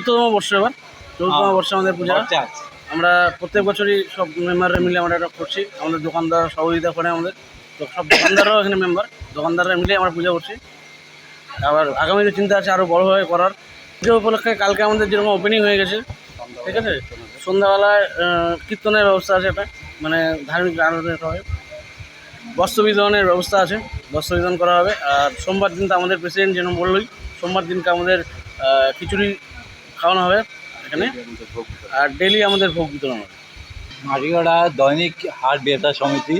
চতুর্থতম বর্ষ, এবার চতুর্থতম বর্ষে আমাদের পূজা। আমরা প্রত্যেক বছরই সব মেম্বাররা মিলে আমরা এটা করছি। আমাদের দোকানদার সহযোগিতা করে, আমাদের সব দোকানদাররাও এখানে মেম্বার, দোকানদাররা মিলে আমরা পূজা করছি। আবার আগামীতে চিন্তা আছে আরও বড়োভাবে করার। পুজো উপলক্ষে কালকে আমাদের যেরকম ওপেনিং হয়ে গেছে, ঠিক আছে, সন্ধ্যাবেলায় কীর্তনের ব্যবস্থা আছে, একটা মানে ধার্মিক আনন্দের হবে, বস্ত্র বিতরণের ব্যবস্থা আছে, বস্ত্র বিতরণ করা হবে। আর সোমবার দিনটা আমাদের প্রেসিডেন্ট যেন বললই, সোমবার দিনকে আমাদের খিচুড়ি খাওয়ানো হবে এখানে, আর ডেলি আমাদের ভোগ বিতরণ হবে। মাটিগাড়া দৈনিক হাট ব্যবসা সমিতি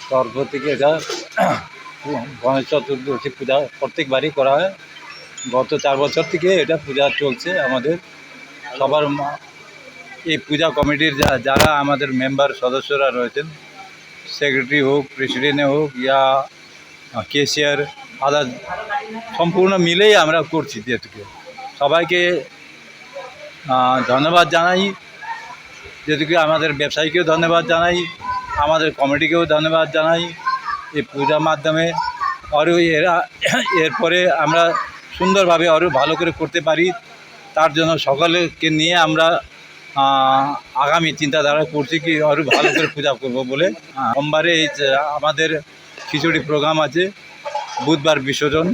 তরফ থেকে এটা গণেশ চতুর্দশী পূজা প্রত্যেকবারই করা হয়। গত 4 বছর থেকে এটা পূজা চলছে আমাদের সবার। এই পূজা কমিটির যারা আমাদের মেম্বার সদস্যরা রয়েছেন, সেক্রেটারি হোক, প্রেসিডেন্টে হোক, ইয়া কেশিয়ার, আদার, সম্পূর্ণ মিলেই আমরা করছি। যেটুকু সবাইকে ধন্যবাদ জানাই, যেটুকু আমাদের ব্যবসায়ীকেও ধন্যবাদ জানাই, আমাদের কমিটিকেও ধন্যবাদ জানাই। এই পূজার মাধ্যমে আরও এরপরে আমরা সুন্দরভাবে আরও ভালো করে করতে পারি, তার জন্য সকলকে নিয়ে আমরা আগামী চিন্তাধারা করছি কি আরও ভালো করে পূজা করব বলে। সোমবারে এই আমাদের খিচুড়ি প্রোগ্রাম আছে, বুধবার বিসর্জন।